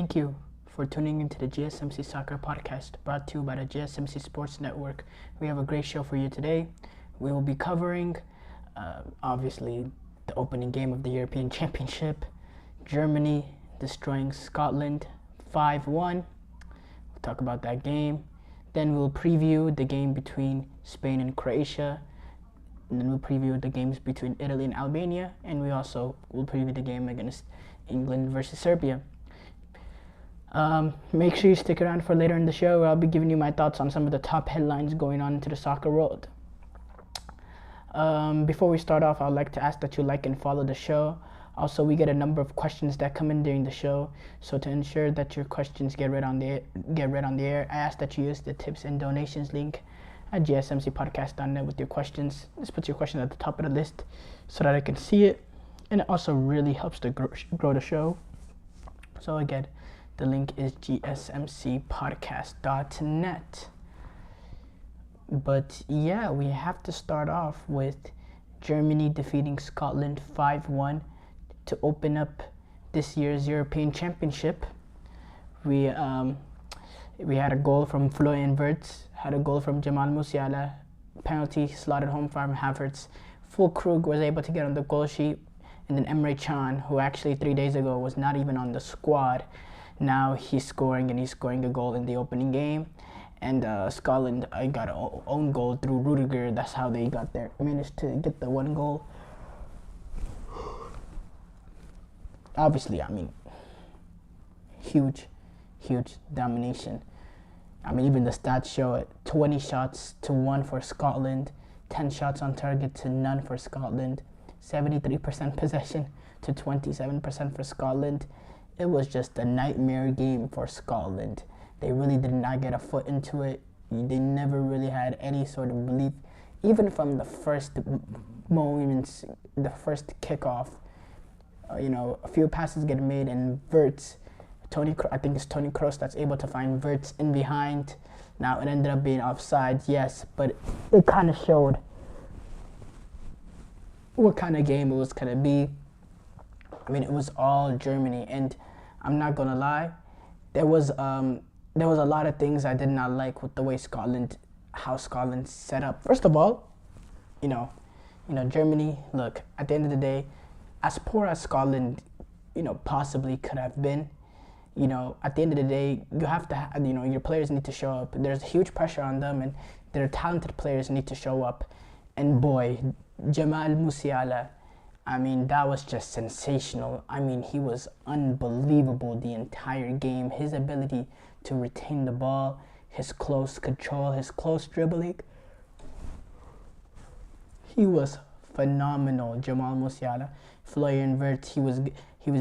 Thank you for tuning into the GSMC Soccer Podcast, brought to you by the GSMC Sports Network. We have a great show for you today. We will be covering, obviously, the opening game of the European Championship, Germany destroying Scotland 5-1. We'll talk about that game. Then we'll preview the game between Spain and Croatia. And then we'll preview the games between Italy and Albania. And we also will preview the game against England versus Serbia. Make sure you stick around for later in the show, where I'll be giving you my thoughts on some of the top headlines going on into the soccer world. Before we start off, I'd like to ask that you like and follow the show. Also, we get a number of questions that come in during the show, so to ensure that your questions get read on the air, I ask that you use the tips and donations link at gsmcpodcast.net with your questions. This puts your question at the top of the list so that I can see it, and it also really helps to grow the show. So again, the link is gsmcpodcast.net. But yeah, we have to start off with Germany defeating Scotland 5-1 to open up this year's European Championship. We had a goal from Florian Wirtz, had a goal from Jamal Musiala, penalty slotted home from Havertz. Füllkrug was able to get on the goal sheet, and then Emre Can, who actually 3 days ago was not even on the squad, now he's scoring a goal in the opening game. And Scotland got an own goal through Rudiger. That's how they managed to get the one goal. Obviously, huge domination. Even the stats show it. 20 shots to 1 for Scotland, 10 shots on target to none for Scotland, 73% possession to 27% for Scotland. It was just a nightmare game for Scotland. They really did not get a foot into it. They never really had any sort of belief. Even from the first moments, the first kickoff, a few passes get made, and Wirtz, I think it's Toni Kroos that's able to find Wirtz in behind. Now, it ended up being offside, yes, but it kind of showed what kind of game it was going to be. It was all Germany, and I'm not going to lie, there was a lot of things I did not like with the way how Scotland set up. First of all, Germany, look, at the end of the day, as poor as Scotland, possibly could have been, at the end of the day, you have to, your players need to show up. There's huge pressure on them, and their talented players need to show up. And boy, Jamal Musiala, that was just sensational. He was unbelievable the entire game. His ability to retain the ball, his close control, his close dribbling. He was phenomenal, Jamal Musiala. Florian Wirtz, he was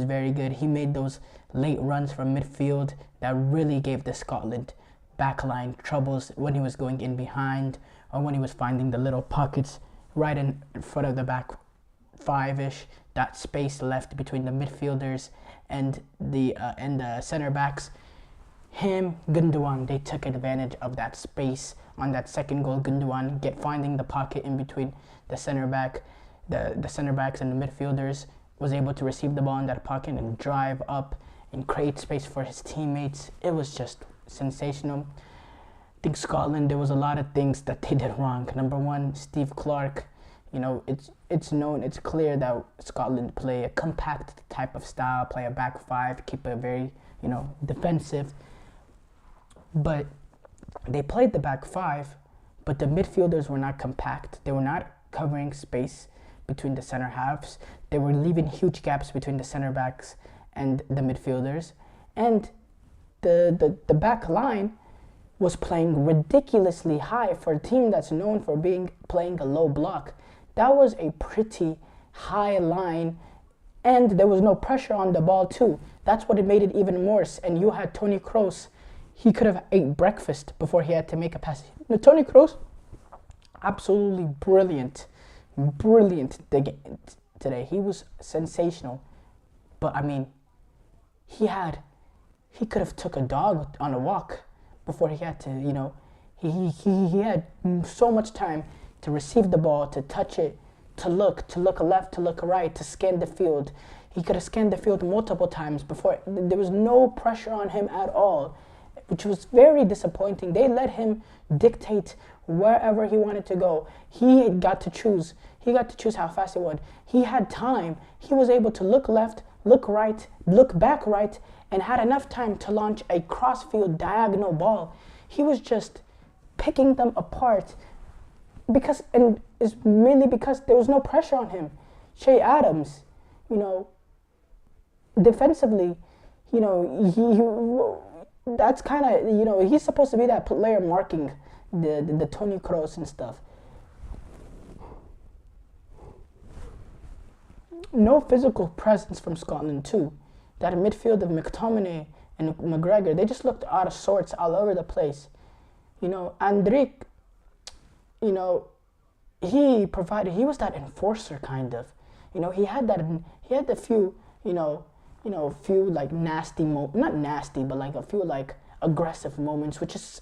very good. He made those late runs from midfield that really gave the Scotland backline troubles when he was going in behind, or when he was finding the little pockets right in front of the back five-ish, that space left between the midfielders and the center backs. Him, Gundogan, they took advantage of that space on that second goal. Gundogan finding the pocket in between the center backs and the midfielders, was able to receive the ball in that pocket and drive up and create space for his teammates. It was just sensational. I think Scotland, there was a lot of things that they did wrong. Number one, Steve Clarke. It's clear that Scotland play a compact type of style, play a back five, keep it very, defensive. But they played the back five, but the midfielders were not compact. They were not covering space between the center halves. They were leaving huge gaps between the center backs and the midfielders. And the back line was playing ridiculously high for a team that's known for playing a low block. That was a pretty high line, and there was no pressure on the ball too. That's what made it even worse. And you had Toni Kroos. He could have ate breakfast before he had to make a pass. Toni Kroos, absolutely brilliant today. He was sensational. But he could have took a dog on a walk before he had to, he had so much time to receive the ball, to touch it, to look left, to look right, to scan the field. He could have scanned the field multiple times before. There was no pressure on him at all, which was very disappointing. They let him dictate wherever he wanted to go. He got to choose. He got to choose how fast he would. He had time. He was able to look left, look right, look back right, and had enough time to launch a cross-field diagonal ball. He was just picking them apart and it's mainly because there was no pressure on him. Shea Adams, defensively, that's kind of, he's supposed to be that player marking the Toni Kroos and stuff. No physical presence from Scotland too. That midfield of McTominay and McGregor, they just looked out of sorts all over the place. Andrik, he was that enforcer kind of. He had the few, few like nasty not nasty, but like a few like aggressive moments, which is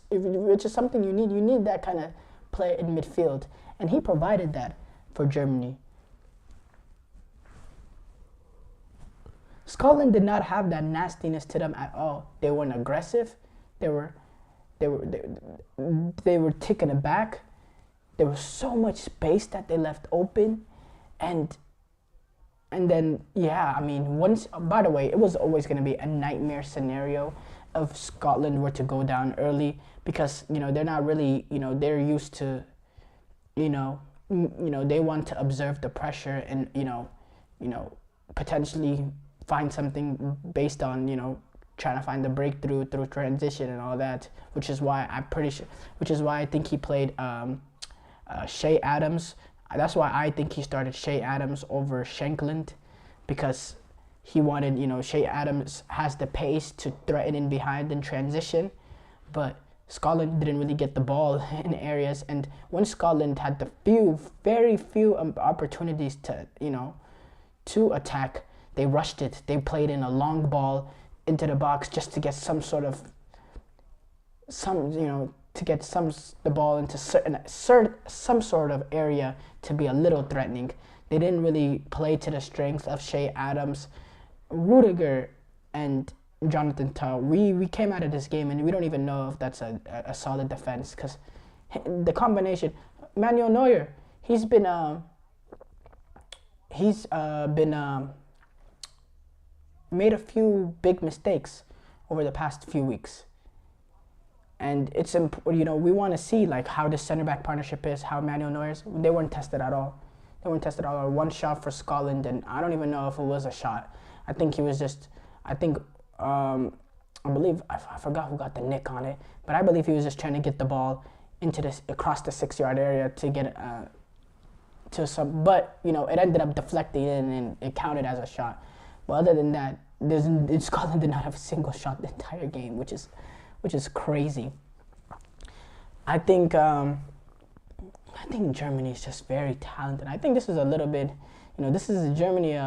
something you need. You need that kind of player in midfield, and he provided that for Germany. Scotland did not have that nastiness to them at all. They weren't aggressive. They were taken aback. There was so much space that they left open, and then by the way, it was always going to be a nightmare scenario if Scotland were to go down early, because they're not really they're used to they want to observe the pressure and potentially find something based on trying to find the breakthrough through transition and all that, which is why I think he played Shea Adams. That's why I think he started Shea Adams over Shankland, because he wanted, Shea Adams has the pace to threaten in behind and transition, but Scotland didn't really get the ball in areas, and when Scotland had the very few opportunities to attack, they rushed it. They played in a long ball into the box just to get the ball into some sort of area to be a little threatening. They didn't really play to the strength of Shea Adams, Rudiger, and Jonathan Tah. We came out of this game and we don't even know if that's a solid defense, because the combination, Manuel Neuer, he's been made a few big mistakes over the past few weeks, and it's we want to see like how this center back partnership is, how Manuel Neuer's. They weren't tested at all. One shot for Scotland, and I don't even know if it was a shot. I think he was just. I believe I forgot who got the nick on it, but I believe he was just trying to get the ball across the 6-yard area to get to some. But it ended up deflecting and it counted as a shot. But other than that, Scotland did not have a single shot the entire game, which is crazy. I think Germany is just very talented. I think this is a little bit, this is Germany.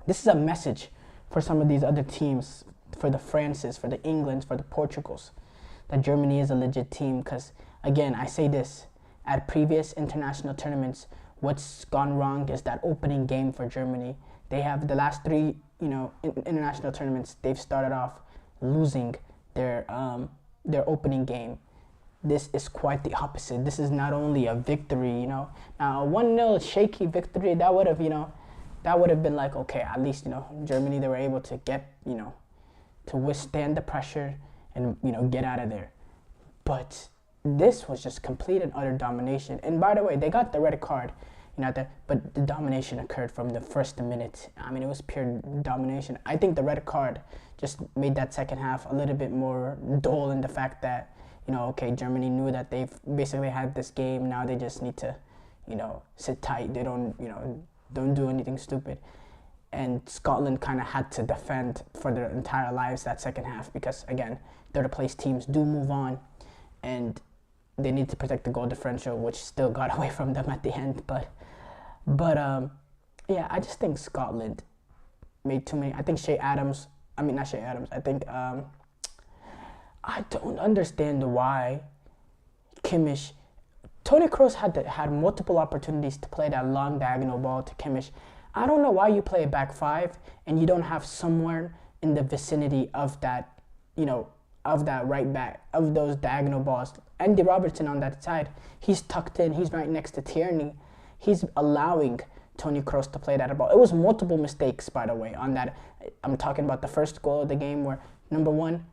This is a message for some of these other teams, for the Frances, for the Englands, for the Portugals, that Germany is a legit team. Because again, I say this, at previous international tournaments, what's gone wrong is that opening game for Germany. They have the last 3, international tournaments. They've started off losing their opening game. This is quite the opposite. This is not only a victory, Now a 1-0 shaky victory, that would have been like, okay, at least Germany, they were able to get to withstand the pressure and get out of there. But this was just complete and utter domination. And by the way, they got the red card. But the domination occurred from the first minute. I mean, it was pure domination. I think the red card just made that second half a little bit more dull in the fact that, okay, Germany knew that they've basically had this game. Now they just need to, sit tight. They don't do anything stupid. And Scotland kind of had to defend for their entire lives that second half because, again, third place teams do move on. And they need to protect the goal differential, which still got away from them at the end. But I just think Scotland made too many. I think not Shea Adams. I think I don't understand why Toni Kroos had multiple opportunities to play that long diagonal ball to Kimmich. I don't know why you play a back five and you don't have somewhere in the vicinity of that, of that right back, of those diagonal balls. Andy Robertson on that side, he's tucked in, he's right next to Tierney. He's allowing Toni Kroos to play that ball. It was multiple mistakes, by the way, on that. I'm talking about the first goal of the game where, number one,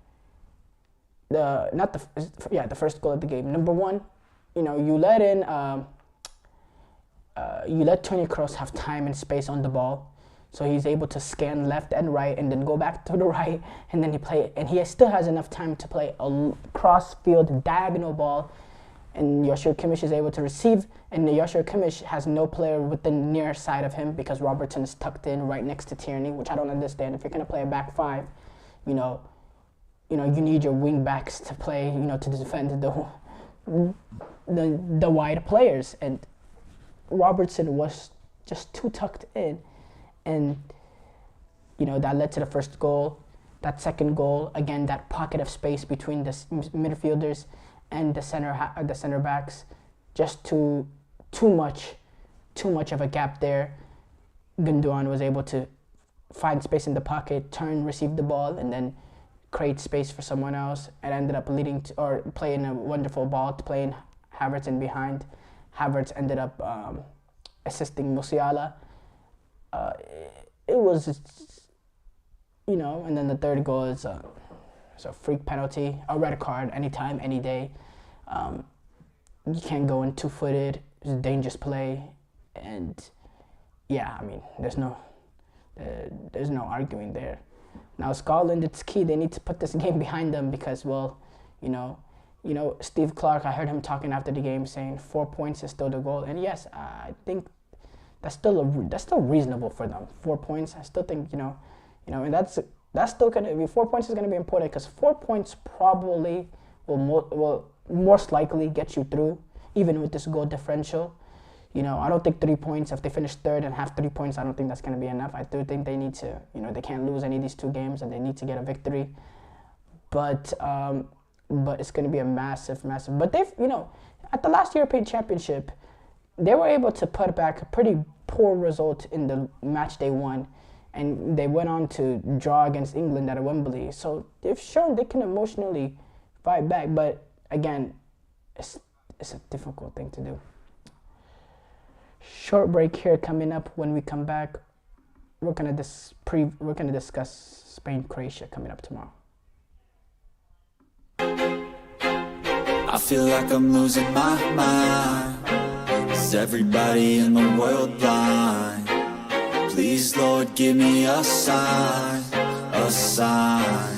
the first goal of the game. Number one, you let Toni Kroos have time and space on the ball, so he's able to scan left and right and then go back to the right, and then he still has enough time to play a cross-field diagonal ball, and Joshua Kimmich is able to receive, and Joshua Kimmich has no player with the near side of him because Robertson is tucked in right next to Tierney, which I don't understand. If you're going to play a back five, you need your wing backs to play, to defend the wide players, and Robertson was just too tucked in, and that led to the first goal. That second goal, again, that pocket of space between the midfielders and the center backs, just too much of a gap there. Gundogan was able to find space in the pocket, turn, receive the ball, and then create space for someone else, and ended up playing a wonderful ball to playing Havertz in behind. Havertz ended up assisting Musiala. It was, and then the third goal is a freak penalty, a red card, anytime, any day. You can't go in two-footed. It's a dangerous play, and there's no arguing there. Now Scotland, it's key. They need to put this game behind them because, Steve Clark, I heard him talking after the game saying 4 points is still the goal. And yes, I think that's still reasonable for them. 4 points, I still think, and that's still going to be, 4 points is going to be important because 4 points probably will most likely get you through, even with this goal differential. I don't think 3 points, if they finish third and have 3 points, I don't think that's going to be enough. I do think they need to, they can't lose any of these two games and they need to get a victory. But it's going to be a massive. But they've, at the last European Championship, they were able to put back a pretty poor result in the match they won. And they went on to draw against England at Wembley. So they've shown they can emotionally fight back. But again, it's a difficult thing to do. Short break here coming up. When we come back, we're gonna discuss Spain, Croatia coming up tomorrow. I feel like I'm losing my mind. Is everybody in the world blind? Please, Lord, give me a sign, a sign.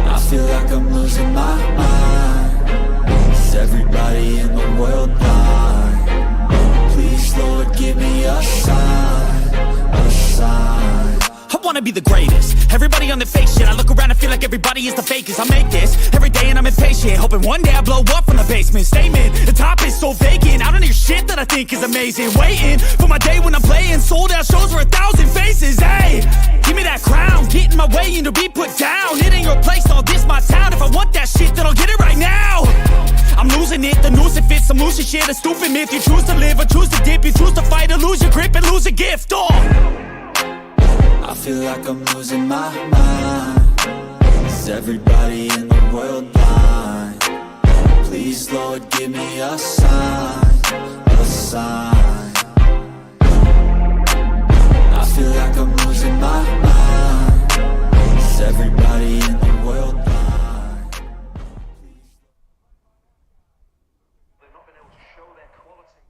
I feel like I'm losing my mind. Is everybody in the world blind? Please, Lord, give me a sign, a sign. I wanna be the greatest. Everybody on the fake shit. I look around and feel like everybody is the fakest. I make this every day and I'm impatient, hoping one day I blow up from the basement. Statement, the top is so vacant. I don't hear shit that I think is amazing. Waiting for my day when I'm playing sold out shows for 1,000 faces. Hey, give me that crown, get in my way and to be put down. It ain't your place, all this my town. If I want that shit, then I'll get it right now. I'm losing it, the noose it fits. I'm losing shit, a stupid myth. You choose to live or choose to dip. You choose to fight or lose your grip and lose a gift. I feel like I'm losing my mind. Is everybody in the world blind? Please, Lord, give me a sign, a sign. I feel like I'm losing my mind. Is everybody in the world blind? They've not been able to show their quality.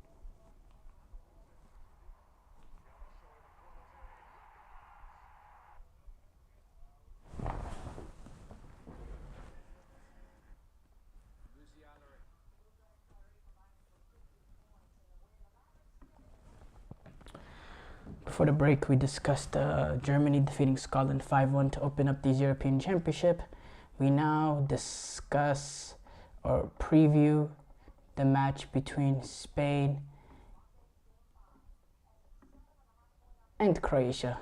Before the break, we discussed Germany defeating Scotland 5-1 to open up this European Championship. We now discuss or preview the match between Spain and Croatia.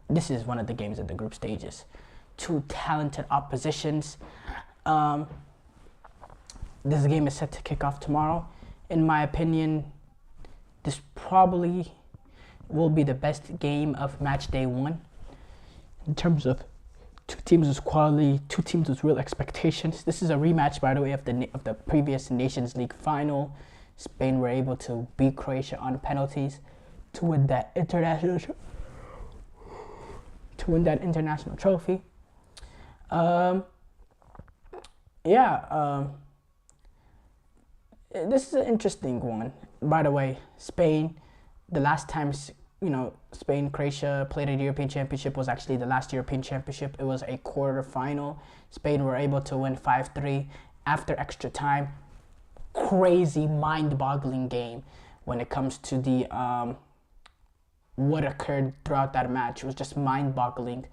This is one of the games at the group stages. Two talented oppositions. This game is set to kick off tomorrow. In my opinion, this probably will be the best game of match day 1 in terms of two teams with quality, two teams with real expectations. This is a rematch, by the way, of the previous Nations League final. Spain were able to beat Croatia on penalties to win that international trophy. This is an interesting one. By the way, Spain, the last time Spain Croatia played a European Championship was actually the last European Championship. It was a quarter final. Spain were able to win 5-3 after extra time. Crazy, mind-boggling game when it comes to the what occurred throughout that match. It was just mind-boggling.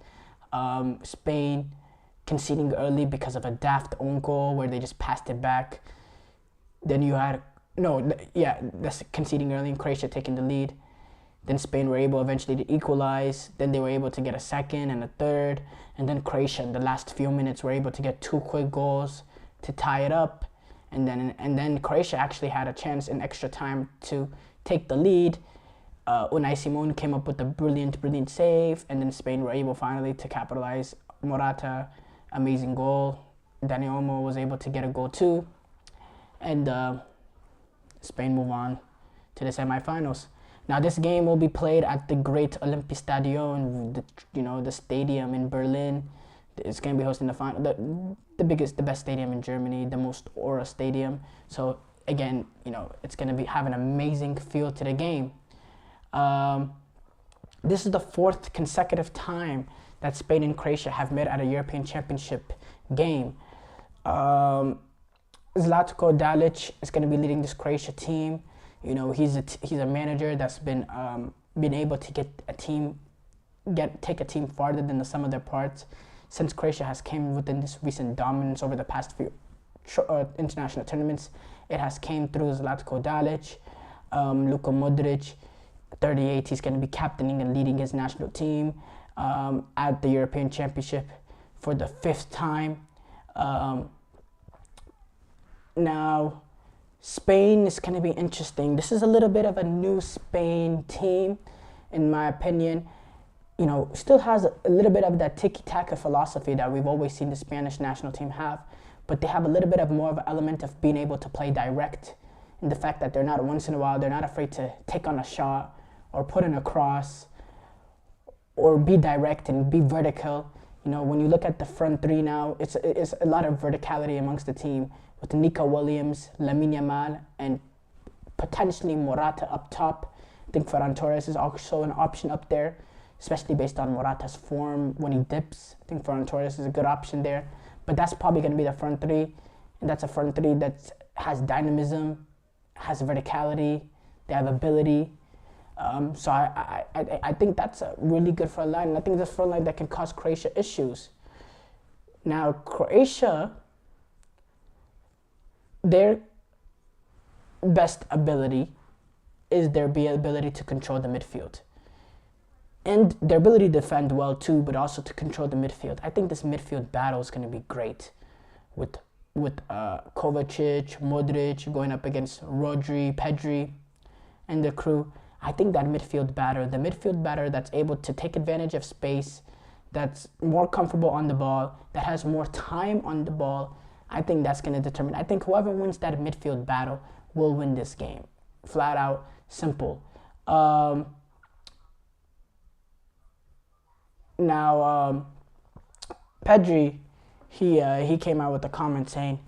Spain conceding early because of a daft own goal where they just passed it back. Then you had that's conceding early and Croatia taking the lead. Then Spain were able eventually to equalize. Then they were able to get a second and a third. And then Croatia in the last few minutes were able to get 2 quick goals to tie it up. And then Croatia actually had a chance in extra time to take the lead. Unai Simon came up with a brilliant save. And then Spain were able finally to capitalize. Morata, amazing goal. Dani Olmo was able to get a goal too. And Spain move on to the semifinals. Now this game will be played at the great Olympiastadion, the stadium in Berlin. It's going to be hosting the final, the best stadium in Germany, the most aura stadium. So again, it's going to be have an amazing feel to the game. This is the 4th consecutive time that Spain and Croatia have met at a European Championship game. Zlatko Dalic is going to be leading this Croatia team. He's a manager that's been able to take a team farther than the sum of their parts. Since Croatia has came within this recent dominance over the past few international tournaments, it has came through Zlatko Dalic, Luka Modric, 38. He's going to be captaining and leading his national team at the European Championship for the 5th time. Now, Spain is going to be interesting. This is a little bit of a new Spain team, in my opinion. Still has a little bit of that tiki-taka philosophy that we've always seen the Spanish national team have, but they have a little bit of more of an element of being able to play direct, in the fact that they're not once in a while, they're not afraid to take on a shot or put in a cross or be direct and be vertical. When you look at the front 3 now, it's a lot of verticality amongst the team, with Nico Williams, Lamine Yamal, and potentially Morata up top. I think Ferran Torres is also an option up there, especially based on Morata's form when he dips. I think Ferran Torres is a good option there. But that's probably going to be the front 3, and that's a front 3 that has dynamism, has verticality, they have ability. So I think that's a really good front line, and I think that's a front line that can cause Croatia issues. Now, Croatia, their best ability is their ability to control the midfield. And their ability to defend well too, but also to control the midfield. I think this midfield battle is going to be great with Kovacic, Modric going up against Rodri, Pedri, and the crew. I think that midfield batter that's able to take advantage of space, that's more comfortable on the ball, that has more time on the ball, I think that's going to determine. I think whoever wins that midfield battle will win this game. Flat out, simple. Pedri, he came out with a comment saying,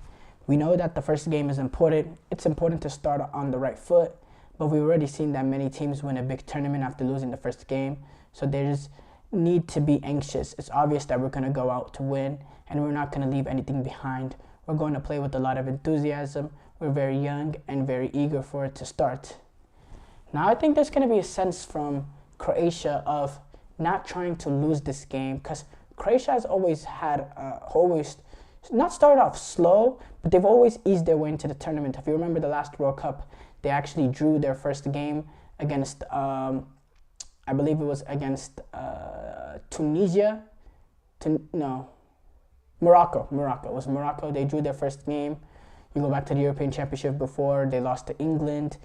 "We know that the first game is important. It's important to start on the right foot, but we've already seen that many teams win a big tournament after losing the first game. So there's need to be anxious. It's obvious that we're going to go out to win, and we're not going to leave anything behind. We're going to play with a lot of enthusiasm. We're very young and very eager for it to start." Now, I think there's going to be a sense from Croatia of not trying to lose this game, because Croatia has always not started off slow, but they've always eased their way into the tournament. If you remember the last World Cup, they actually drew their first game against, I believe it was against Tunisia. Morocco. It was Morocco. They drew their first game. You go back to the European Championship before, they lost to England.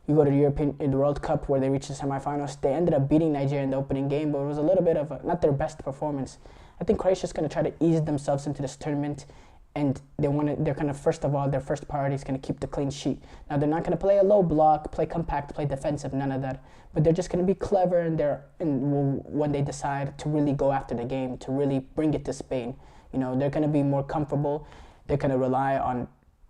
You go to the World Cup where they reached the semifinals. They ended up beating Nigeria in the opening game, but it was a little bit of not their best performance. I think Croatia's going to try to ease themselves into this tournament, and they're kind of, first of all, their first priority is going to keep the clean sheet. Now, they're not going to play a low block, play compact, play defensive, none of that. But they're just going to be clever when they decide to really go after the game, to really bring it to Spain. They're going to be more comfortable. They're going to rely on,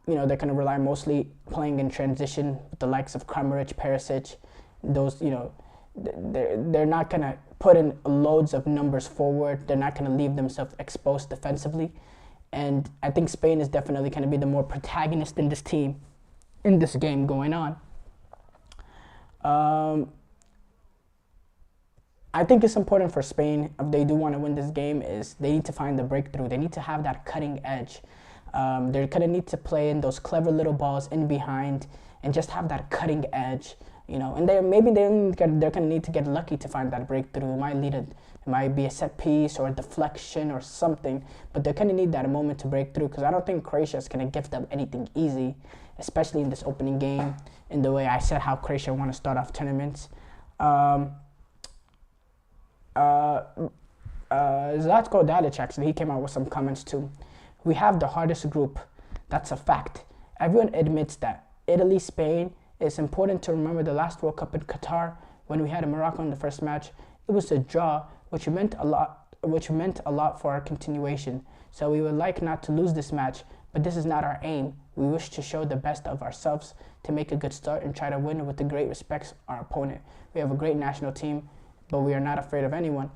they're going to rely mostly playing in transition with the likes of Kramaric, Perisic. Those, they're not going to put in loads of numbers forward. They're not going to leave themselves exposed defensively. And I think Spain is definitely going to be the more protagonist in this team, in this game going on. I think it's important for Spain, if they do want to win this game, is they need to find the breakthrough. They need to have that cutting edge. They're going to need to play in those clever little balls in behind and just have that cutting edge, And they're going to need to get lucky to find that breakthrough. It might be a set piece or a deflection or something, but they're going to need that moment to break through, because I don't think Croatia is going to give them anything easy, especially in this opening game, in the way I said how Croatia want to start off tournaments. Zlatko Dalic, actually, he came out with some comments too. We have the hardest group. That's a fact. Everyone admits that. Italy, Spain. It's important to remember the last World Cup in Qatar, when we had Morocco in the first match. It was a draw, which meant a lot for our continuation. So we would like not to lose this match, but this is not our aim. We wish to show the best of ourselves to make a good start and try to win with the great respects our opponent. We have a great national team, but we are not afraid of anyone.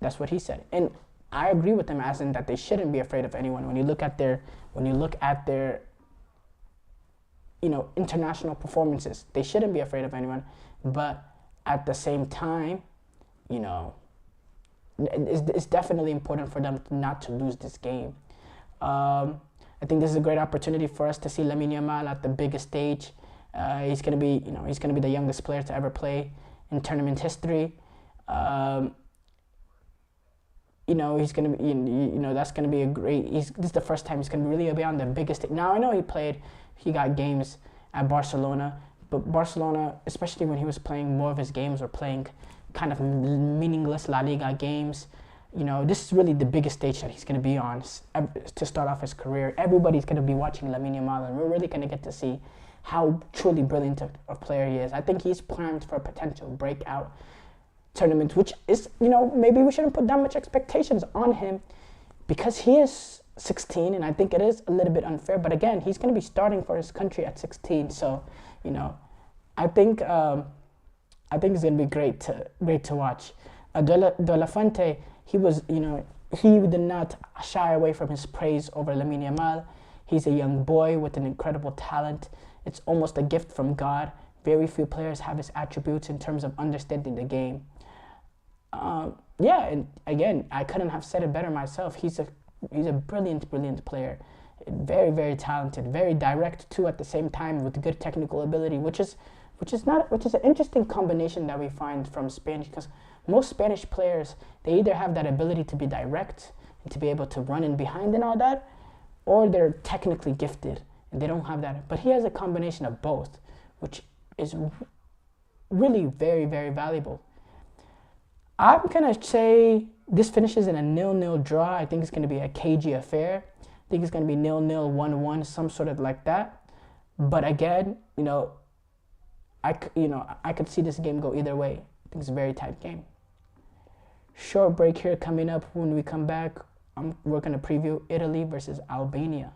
That's what he said. And I agree with him, as in that they shouldn't be afraid of anyone. When you look at their international performances, they shouldn't be afraid of anyone. But at the same time, it's definitely important for them not to lose this game. I think this is a great opportunity for us to see Lamine Yamal at the biggest stage. He's gonna be the youngest player to ever play in tournament history. He's gonna be, that's gonna be a great. This is the first time he's gonna really be on the biggest stage. Now I know he got games at Barcelona, but Barcelona, especially when he was playing more of his games or playing kind of meaningless La Liga games, this is really the biggest stage that he's going to be on to start off his career. Everybody's going to be watching Lamine Yamal, and we're really going to get to see how truly brilliant a player he is. I think he's primed for a potential breakout tournament, which is, maybe we shouldn't put that much expectations on him, because he is 16, and I think it is a little bit unfair. But again, he's going to be starting for his country at 16, so I think it's going to be great to watch. De La Fuente, he did not shy away from his praise over Lamine Yamal. He's a young boy with an incredible talent. It's almost a gift from God. Very few players have his attributes in terms of understanding the game. And again, I couldn't have said it better myself. He's a brilliant player. Very, very talented. Very direct too at the same time, with good technical ability, which is an interesting combination that we find from Spanish, because most Spanish players, they either have that ability to be direct and to be able to run in behind and all that, or they're technically gifted and they don't have that. But he has a combination of both, which is really very, very valuable. I'm going to say this finishes in a 0-0 draw. I think it's going to be a cagey affair. I think it's going to be 0-0, 1-1, some sort of like that. But again, I could see this game go either way. I think it's a very tight game. Short break here coming up. When we come back, we're going to preview Italy versus Albania.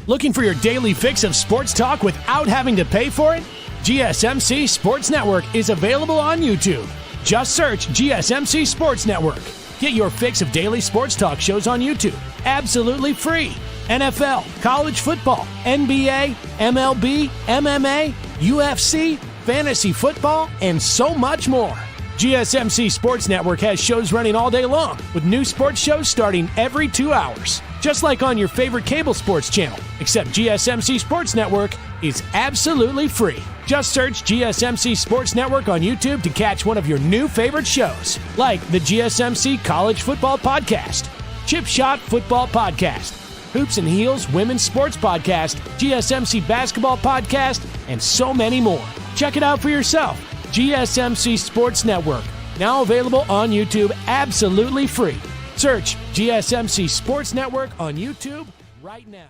Looking for your daily fix of sports talk without having to pay for it? GSMC Sports Network is available on YouTube. Just search GSMC Sports Network. Get your fix of daily sports talk shows on YouTube, absolutely free. NFL, college football, NBA, MLB, MMA, UFC, fantasy football, and so much more. GSMC Sports Network has shows running all day long, with new sports shows starting every 2 hours. Just like on your favorite cable sports channel, except GSMC Sports Network is absolutely free. Just search GSMC Sports Network on YouTube to catch one of your new favorite shows, like the GSMC College Football Podcast, Chip Shot Football Podcast, Hoops and Heels Women's Sports Podcast, GSMC Basketball Podcast, and so many more. Check it out for yourself. GSMC Sports Network, now available on YouTube absolutely free. Search GSMC Sports Network on YouTube right now.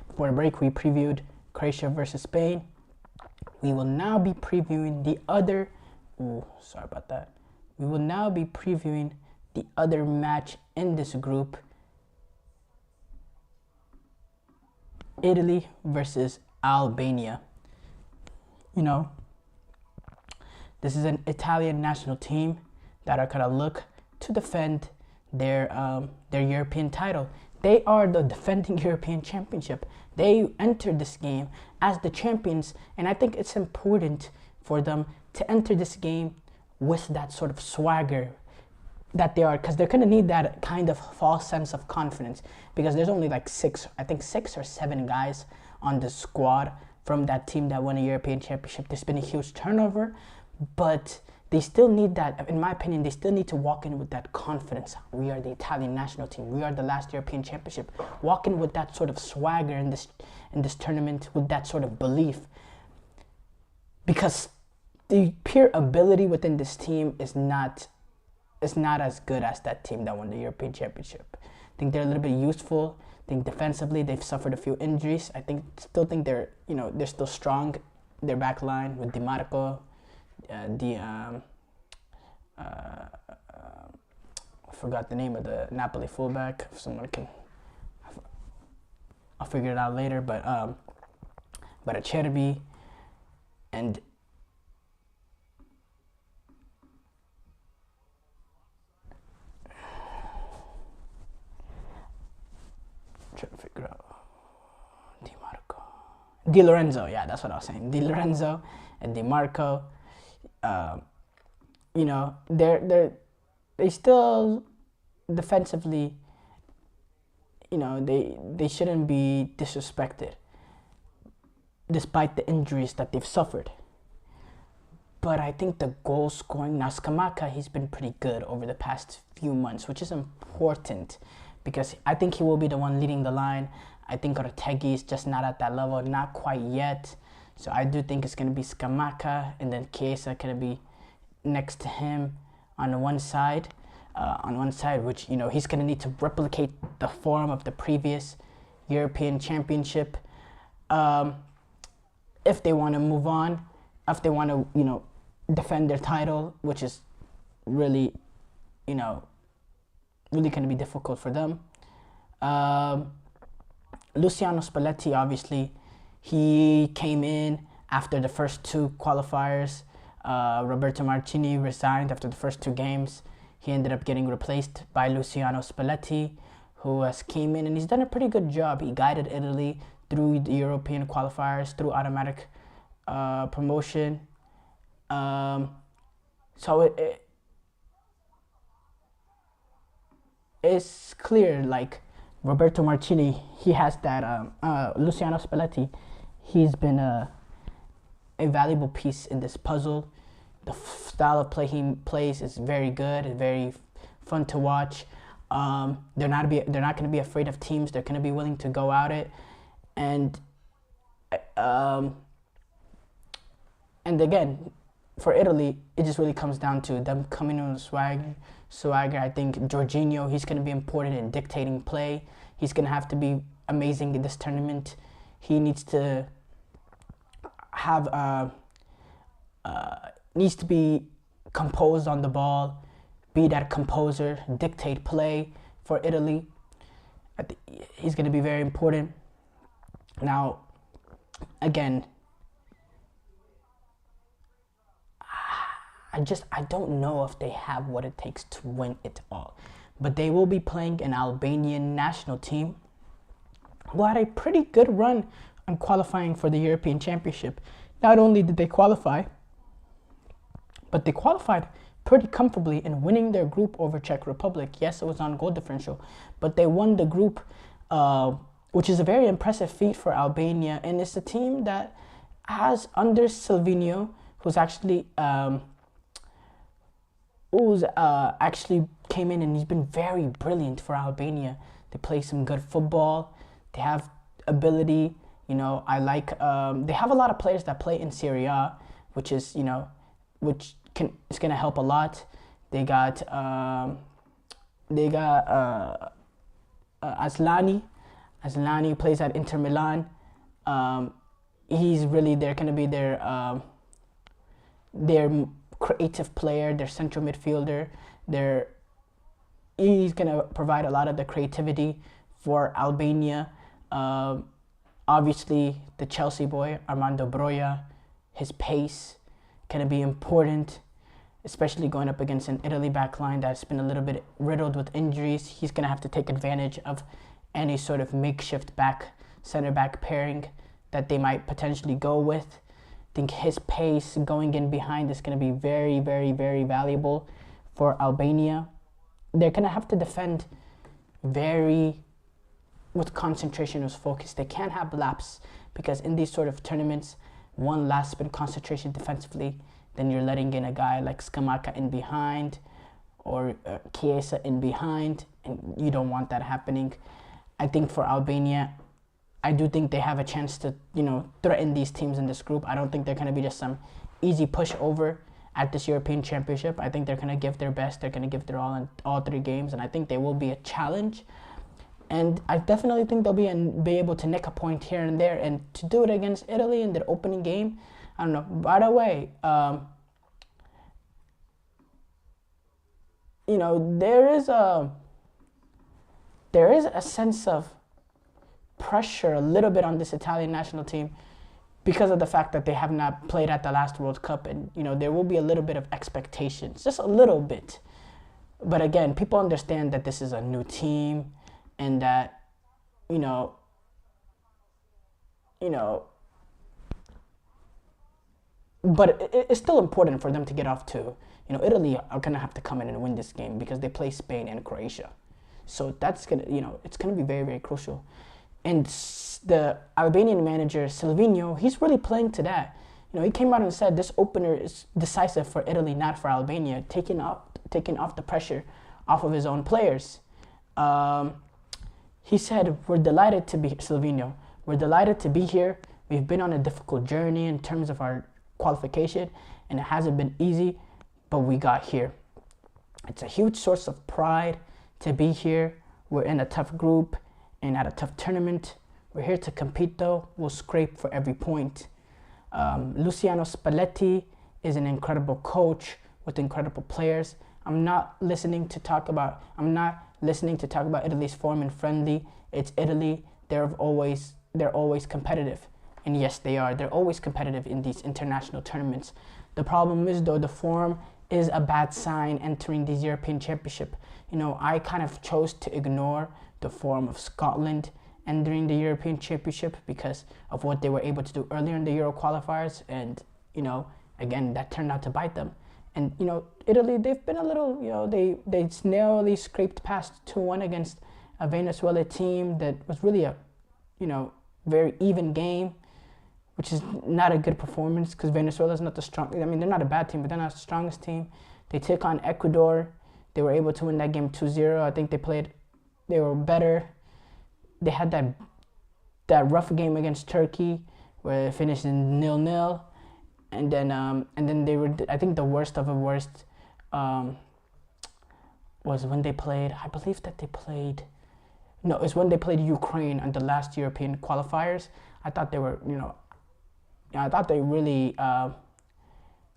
Before the break, we previewed Croatia versus Spain. We will now be previewing the other. Sorry about that. We will now be previewing the other match in this group. Italy versus Albania. You know, this is an Italian national team that are gonna look to defend their European title. They are the defending European championship. They entered this game as the champions, and I think it's important for them to enter this game with that sort of swagger that they are, because they're going to need that kind of false sense of confidence, because there's only like six or seven guys on the squad from that team that won a European championship. There's been a huge turnover, but they still need that, in my opinion, they still need to walk in with that confidence. We are the Italian national team. We are the last European championship. Walk in with that sort of swagger in this tournament, with that sort of belief. Because the pure ability within this team is not as good as that team that won the European championship. I think they're a little bit useful. I think defensively they've suffered a few injuries. Still think they're still strong. Their back line with DiMarco, I forgot the name of the Napoli fullback. If someone can, I'll figure it out later. But Acerbi and trying to figure out Di Lorenzo. Yeah, that's what I was saying. Di Lorenzo and DiMarco. You know, they still defensively, you know, they shouldn't be disrespected despite the injuries that they've suffered. But I think the goal scoring, now Scamacca, he's been pretty good over the past few months, which is important because I think he will be the one leading the line. I think Ortegui is just not at that level, not quite yet. So I do think it's going to be Scamacca, and then Chiesa going to be next to him on one side, which, you know, he's going to need to replicate the form of the previous European Championship if they want to move on, if they want to, you know, defend their title, which is really, you know, really going to be difficult for them. Luciano Spalletti, obviously, he came in after the first two qualifiers. Roberto Mancini resigned after the first two games. He ended up getting replaced by Luciano Spalletti, who has came in and he's done a pretty good job. He guided Italy through the European qualifiers, through automatic promotion. So it's clear, like, Roberto Mancini, he has that, Luciano Spalletti, he's been a valuable piece in this puzzle. The style of play he plays is very good and very fun to watch. They're not going to be afraid of teams. They're going to be willing to go at it, and again, for Italy, it just really comes down to them coming in with swagger. I think Jorginho, he's going to be important in dictating play. He's going to have to be amazing in this tournament. He needs to have needs to be composed on the ball, be that composer, dictate play for Italy. I think he's going to be very important. Now, again, I don't know if they have what it takes to win it all. But they will be playing an Albanian national team who had a pretty good run on qualifying for the European Championship. Not only did they qualify, but they qualified pretty comfortably in winning their group over Czech Republic. Yes, it was on goal differential, but they won the group, which is a very impressive feat for Albania. And it's a team that has, under Silvino, who's actually came in and he's been very brilliant for Albania. They play some good football. They have ability. You know, I like. They have a lot of players that play in Serie A, which is, you know, which is gonna help a lot. They got Aslani. Aslani plays at Inter Milan. He's really gonna be their creative player, their central midfielder. He's gonna provide a lot of the creativity for Albania. Obviously, the Chelsea boy, Armando Broja, his pace gonna be important, especially going up against an Italy backline that's been a little bit riddled with injuries. He's gonna have to take advantage of any sort of makeshift center back pairing that they might potentially go with. I think his pace going in behind is gonna be very, very, very valuable for Albania. They're gonna have to defend with concentration, with focus. They can't have lapse, because in these sort of tournaments, one lapse in concentration defensively, then you're letting in a guy like Skamaka in behind or Chiesa in behind, and you don't want that happening. I think for Albania, I do think they have a chance to, you know, threaten these teams in this group. I don't think they're going to be just some easy pushover at this European Championship. I think they're going to give their best. They're going to give their all in all 3 games, and I think they will be a challenge. And I definitely think they'll be able to nick a point here and there, and to do it against Italy in their opening game. I don't know. By the way, you know, there is a sense of pressure a little bit on this Italian national team because of the fact that they have not played at the last World Cup, and you know, there will be a little bit of expectations, just a little bit. But again, people understand that this is a new team, and that, you know, but it's still important for them to get off to, you know, Italy are going to have to come in and win this game because they play Spain and Croatia. So that's going to, you know, it's going to be very, very crucial. And the Albanian manager, Silvino, he's really playing to that. You know, he came out and said this opener is decisive for Italy, not for Albania, taking off the pressure off of his own players. He said, we're delighted to be here. We've been on a difficult journey in terms of our qualification, and it hasn't been easy, but we got here. It's a huge source of pride to be here. We're in a tough group and at a tough tournament. We're here to compete though. We'll scrape for every point. Luciano Spalletti is an incredible coach with incredible players. I'm not listening to talk about Italy's form in friendly. It's Italy. They're always competitive. And yes, they are. They're always competitive in these international tournaments. The problem is, though, the form is a bad sign entering these European Championship. You know, I kind of chose to ignore the form of Scotland entering the European Championship because of what they were able to do earlier in the Euro qualifiers. And, you know, again, that turned out to bite them. And, you know, Italy, they've been a little, you know, they narrowly scraped past 2-1 against a Venezuela team that was really a, you know, very even game, which is not a good performance because Venezuela is not the strong. I mean, they're not a bad team, but they're not the strongest team. They took on Ecuador. They were able to win that game 2-0. I think they were better. They had that rough game against Turkey where they finished in 0-0. And then they were, I think the worst of the worst was when they played, I believe that they played, no, it's when they played Ukraine on the last European qualifiers. I thought they were, you know, I thought they really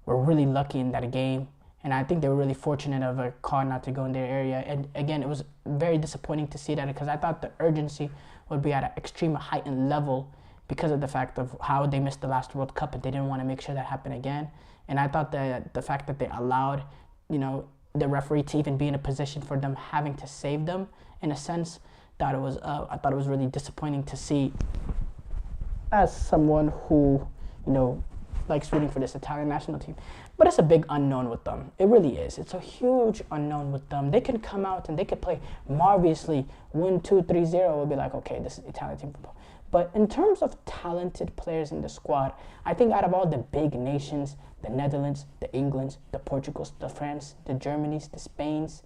were really lucky in that game. And I think they were really fortunate of a call not to go in their area. And again, it was very disappointing to see that because I thought the urgency would be at an extreme heightened level because of the fact of how they missed the last World Cup and they didn't want to make sure that happened again. And I thought that the fact that they allowed, you know, the referee to even be in a position for them having to save them, in a sense, I thought it was really disappointing to see as someone who, you know, likes rooting for this Italian national team. But it's a big unknown with them. It really is. It's a huge unknown with them. They can come out and they could play marvelously. 1-2-3-0 will be like, okay, this is Italian team football. But in terms of talented players in the squad, I think out of all the big nations, the Netherlands, the Englands, the Portugals, the France, the Germanys, the Spains,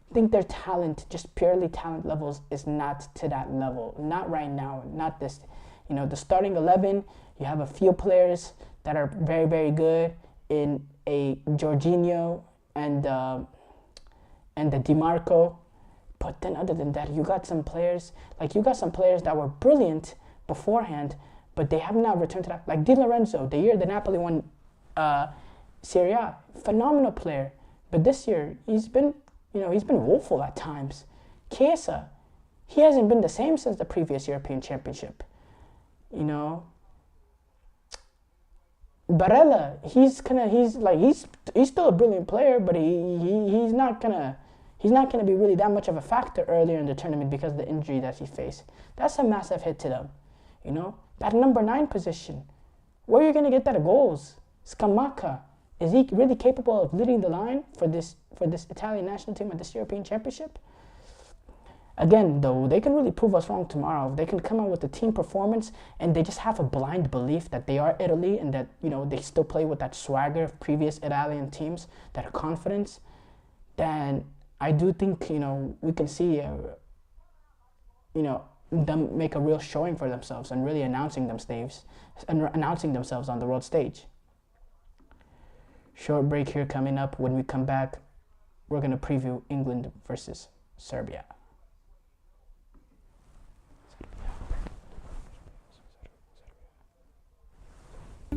I think their talent, just purely talent levels, is not to that level. Not right now. Not this. You know, the starting 11, you have a few players that are very, very good in a Jorginho and the DiMarco. But then other than that, you got some players that were brilliant beforehand, but they have not returned to that. Like Di Lorenzo, the year the Napoli won Serie A, phenomenal player. But this year, he's been woeful at times. Chiesa, he hasn't been the same since the previous European Championship. You know, Barella, he's still a brilliant player, but he's not gonna be really that much of a factor earlier in the tournament because of the injury that he faced. That's a massive hit to them. You know, that number 9 position, where are you gonna get that goals? Scamacca, is he really capable of leading the line for this Italian national team at this European Championship? Again, though, they can really prove us wrong tomorrow. If they can come out with a team performance and they just have a blind belief that they are Italy and that, you know, they still play with that swagger of previous Italian teams, that are confidence, then I do think, you know, we can see, them make a real showing for themselves and really announcing themselves on the world stage. Short break here coming up. When we come back, we're going to preview England versus Serbia.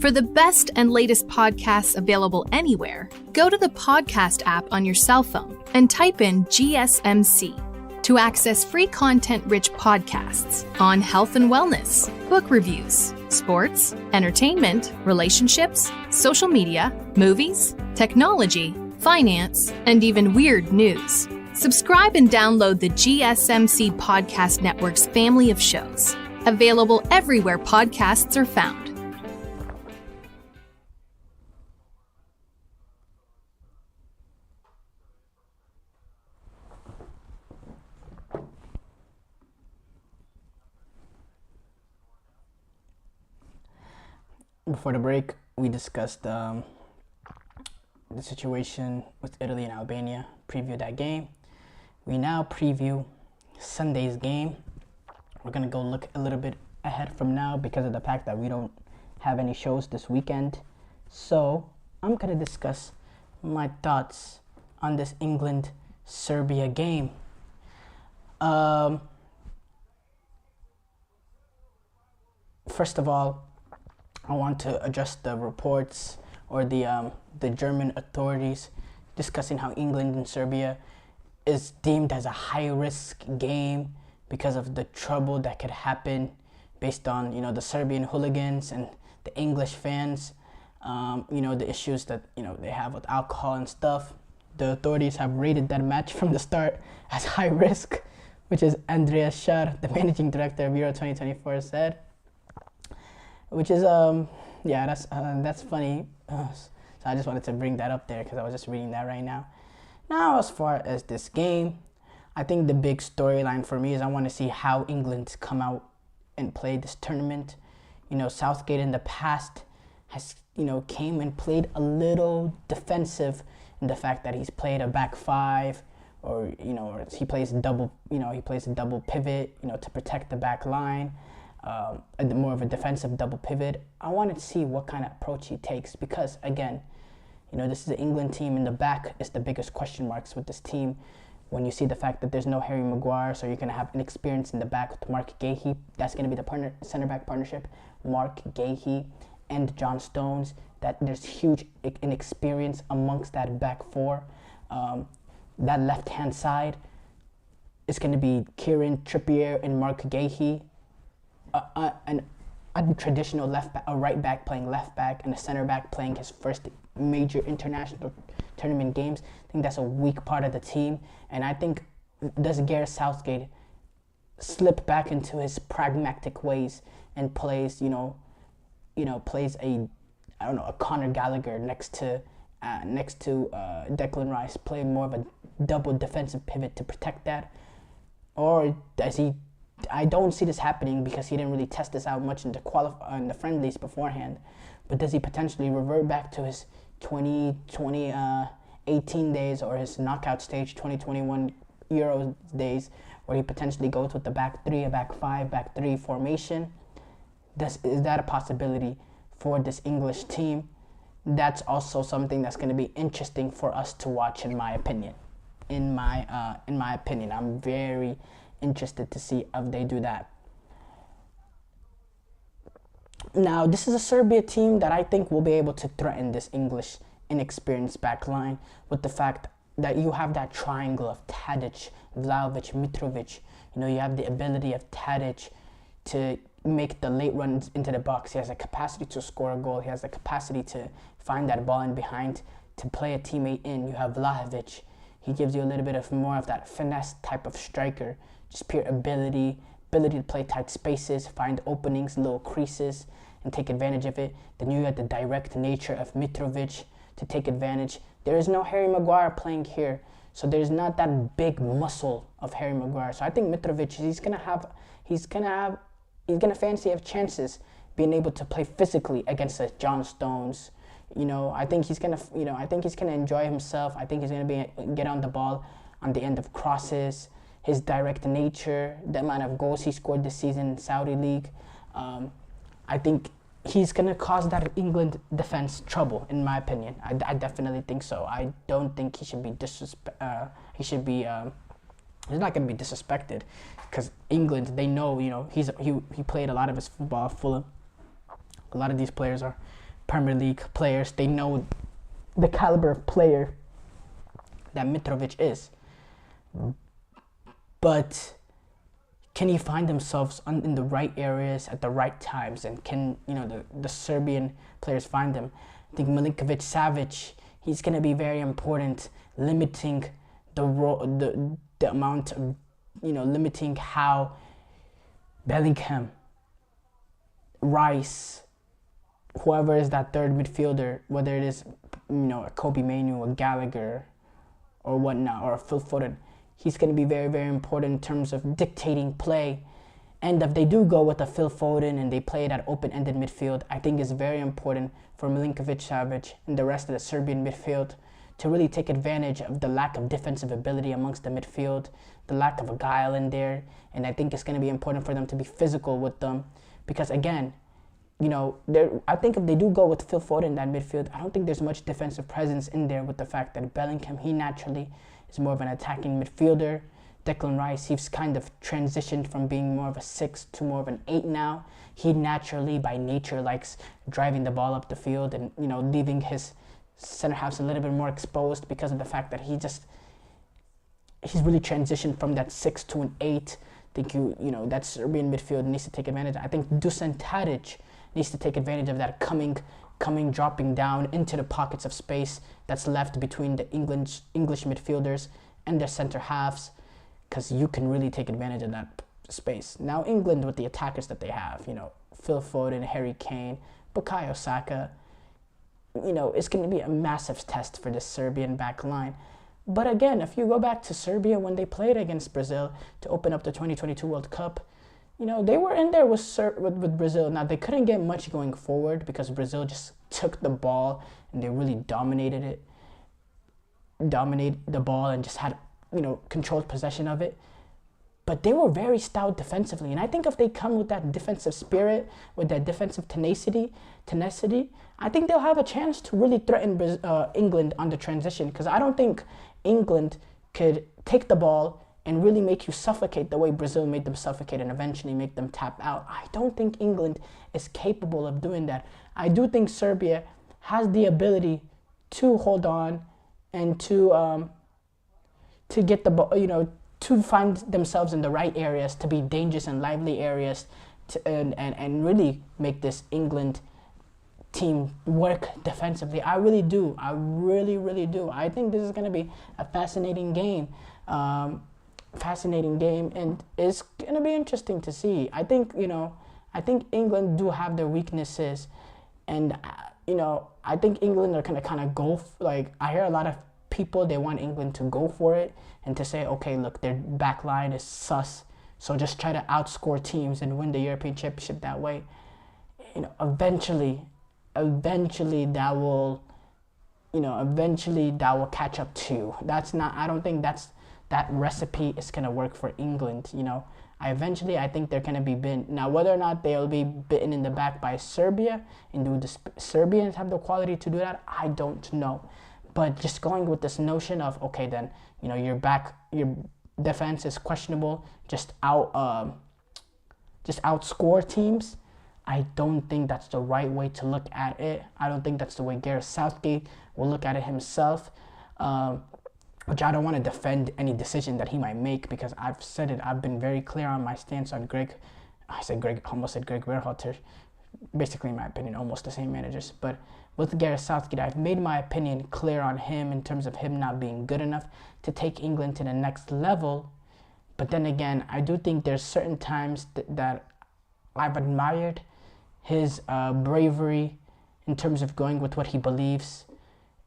For the best and latest podcasts available anywhere, go to the podcast app on your cell phone and type in GSMC to access free content-rich podcasts on health and wellness, book reviews, sports, entertainment, relationships, social media, movies, technology, finance, and even weird news. Subscribe and download the GSMC Podcast Network's family of shows, available everywhere podcasts are found. Before the break, we discussed the situation with Italy and Albania, previewed that game. We now preview Sunday's game. We're going to go look a little bit ahead from now because of the fact that we don't have any shows this weekend. So I'm going to discuss my thoughts on this England-Serbia game. First of all, I want to address the reports or the German authorities discussing how England and Serbia is deemed as a high-risk game because of the trouble that could happen based on, you know, the Serbian hooligans and the English fans, the issues that, you know, they have with alcohol and stuff. The authorities have rated that match from the start as high risk, which is Andreas Schar, the managing director of Euro 2024, said. Which is, that's funny. So I just wanted to bring that up there because I was just reading that right now. Now, as far as this game, I think the big storyline for me is I want to see how England come out and play this tournament. You know, Southgate in the past has, you know, came and played a little defensive in the fact that he's played a back 5 or, you know, or he plays a double pivot, you know, to protect the back line. More of a defensive double pivot. I wanted to see what kind of approach he takes because, again, you know, this is the England team. In the back is the biggest question marks with this team. When you see the fact that there's no Harry Maguire, so you're going to have inexperience in the back with Mark Gahey. That's going to be the center-back partnership, Mark Gahey and John Stones. That there's huge inexperience amongst that back 4. That left-hand side is going to be Kieran Trippier and Mark Gahey. A traditional right back playing left back and a center back playing his first major international tournament games. I think that's a weak part of the team, and I think does Gareth Southgate slip back into his pragmatic ways and plays a a Conor Gallagher next to Declan Rice, play more of a double defensive pivot to protect that? Or does he? I don't see this happening because he didn't really test this out much in the friendlies beforehand. But does he potentially revert back to his 2018 days or his knockout stage 2021 Euro days, where he potentially goes with the back three, a back five, back three formation? Is that a possibility for this English team? That's also something that's going to be interesting for us to watch, in my opinion. In my opinion, I'm very interested to see if they do that. Now, this is a Serbia team that I think will be able to threaten this English inexperienced back line, with the fact that you have that triangle of Tadic, Vlahovic, Mitrovic. You have the ability of Tadic to make the late runs into the box. He has a capacity to score a goal. He has the capacity to find that ball in behind, to play a teammate in. You have Vlahovic. He gives you a little bit of more of that finesse type of striker, just pure ability to play tight spaces, find openings, little creases, and take advantage of it. Then you have the direct nature of Mitrovic to take advantage. There is no Harry Maguire playing here, so there's not that big muscle of Harry Maguire. So I think Mitrovic, he's gonna fancy have chances being able to play physically against the John Stones. I think he's gonna enjoy himself. I think he's gonna get on the ball on the end of crosses. His direct nature, the amount of goals he scored this season in Saudi League, I think he's gonna cause that England defense trouble. In my opinion, I definitely think so. I don't think he should be He's not gonna be disrespected, because England, they know, he played a lot of his football at Fulham. A lot of these players are Premier League players. They know the caliber of player that Mitrovic is. But can he find themselves in the right areas at the right times? And can the Serbian players find them? I think Milinkovic-Savic, he's going to be very important, limiting the amount of, limiting how Bellingham, Rice, whoever is that third midfielder, whether it is a Kobe Mainoo, a Gallagher, or whatnot, or a Phil Foden, he's going to be very, very important in terms of dictating play. And if they do go with a Phil Foden and they play that open-ended midfield, I think it's very important for Milinkovic-Savic and the rest of the Serbian midfield to really take advantage of the lack of defensive ability amongst the midfield, the lack of a guile in there. And I think it's going to be important for them to be physical with them, because again, I think if they do go with Phil Foden in that midfield, I don't think there's much defensive presence in there, with the fact that Bellingham, he naturally is more of an attacking midfielder. Declan Rice, he's kind of transitioned from being more of a 6 to more of an 8 now. He naturally, by nature, likes driving the ball up the field and, leaving his center halves a little bit more exposed, because of the fact that he's really transitioned from that 6 to an 8. I think that Serbian midfield needs to take advantage. I think Dusan Tadic needs to take advantage of that dropping down into the pockets of space that's left between the English midfielders and their center halves, because you can really take advantage of that space. Now, England, with the attackers that they have, Phil Foden, Harry Kane, Bukayo Saka, it's going to be a massive test for the Serbian back line. But again, if you go back to Serbia when they played against Brazil to open up the 2022 World Cup, they were in there with Brazil. Now, they couldn't get much going forward because Brazil just took the ball and they really dominated the ball and just had, controlled possession of it. But they were very stout defensively. And I think if they come with that defensive spirit, with that defensive tenacity, I think they'll have a chance to really threaten England on the transition. Because I don't think England could take the ball and really make you suffocate the way Brazil made them suffocate and eventually make them tap out. I don't think England is capable of doing that. I do think Serbia has the ability to hold on and to get the ball, to find themselves in the right areas, to be dangerous and lively areas, and really make this England team work defensively. I really do. I really, really do. I think this is going to be a fascinating game. And it's going to be interesting to see. I think England do have their weaknesses, and I think England are going to kind of go, I hear a lot of people, they want England to go for it and to say, okay, look, their back line is sus, so just try to outscore teams and win the European Championship that way. Eventually that will catch up to. I don't think that recipe is going to work for England. I think they're going to be bitten. Now, whether or not they'll be bitten in the back by Serbia, and do the Serbians have the quality to do that, I don't know. But just going with this notion of, okay, then, your defense is questionable, just outscore teams, I don't think that's the right way to look at it. I don't think that's the way Gareth Southgate will look at it himself. Which I don't want to defend any decision that he might make, because I've said it. I've been very clear on my stance on Greg Berhalter. Basically, in my opinion, almost the same managers. But with Gareth Southgate, I've made my opinion clear on him in terms of him not being good enough to take England to the next level. But then again, I do think there's certain times that I've admired his bravery in terms of going with what he believes.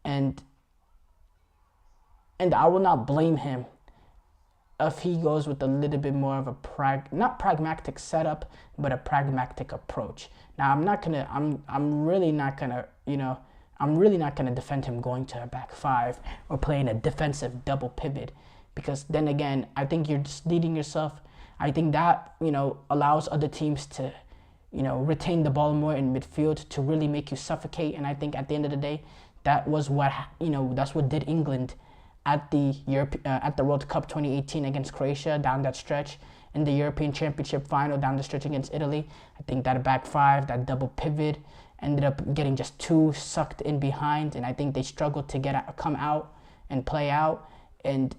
And I will not blame him if he goes with a little bit more of a not pragmatic setup, but a pragmatic approach. Now, I'm really not gonna defend him going to a back five or playing a defensive double pivot, because then again, I think you're just leading yourself. I think that, allows other teams to, retain the ball more in midfield to really make you suffocate. And I think at the end of the day, that's what did England at the World Cup 2018 against Croatia down that stretch, in the European Championship final down the stretch against Italy. I think that back five, that double pivot, ended up getting just too sucked in behind, and I think they struggled to come out and play out, and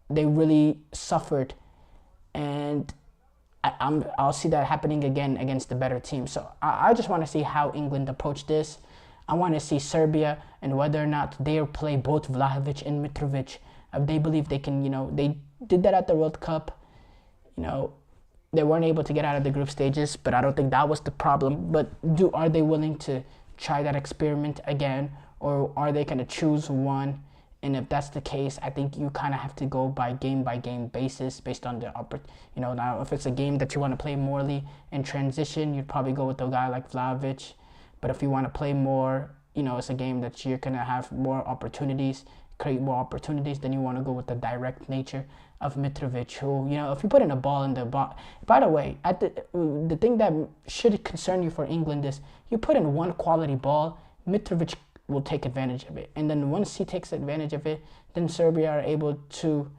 they really suffered. And I'll see that happening again against the better team. So I just want to see how England approach this. I want to see Serbia and whether or not they'll play both Vlahovic and Mitrovic. If they believe they can, they did that at the World Cup. They weren't able to get out of the group stages, but I don't think that was the problem. But are they willing to try that experiment again, or are they going to choose one? And if that's the case, I think you kind of have to go by game basis based on the now if it's a game that you want to play morely in transition, you'd probably go with a guy like Vlahovic. But if you want to play more, it's a game that you're going to have more opportunities, create more opportunities, then you want to go with the direct nature of Mitrovic, who, if you put in a ball in the box. By the way, the thing that should concern you for England is you put in one quality ball, Mitrovic will take advantage of it. And then once he takes advantage of it, then Serbia are able to,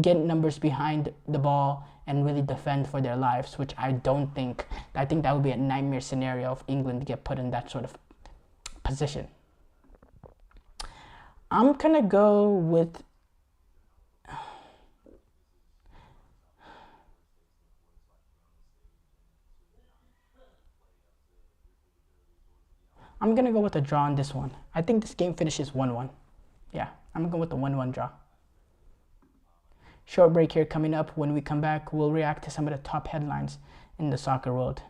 get numbers behind the ball and really defend for their lives, which I think that would be a nightmare scenario if England get put in that sort of position. I'm gonna go with a draw on this one. I think this game finishes 1-1. Yeah, I'm gonna go with the 1-1 draw. Short break here coming up. When we come back, we'll react to some of the top headlines in the soccer world.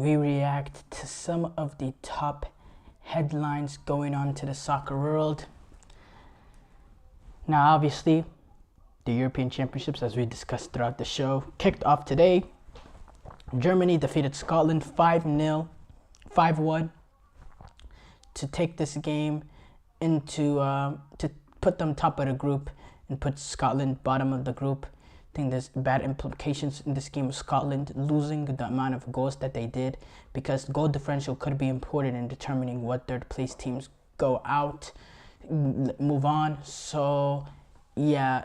we react to some of the top headlines going on to the soccer world. Now, obviously, the European Championships, as we discussed throughout the show, kicked off today. Germany defeated Scotland 5-1 to take this game into to put them top of the group and put Scotland bottom of the group. I think there's bad implications in this game of Scotland losing the amount of goals that they did, because goal differential could be important in determining what third place teams go out, move on. So yeah,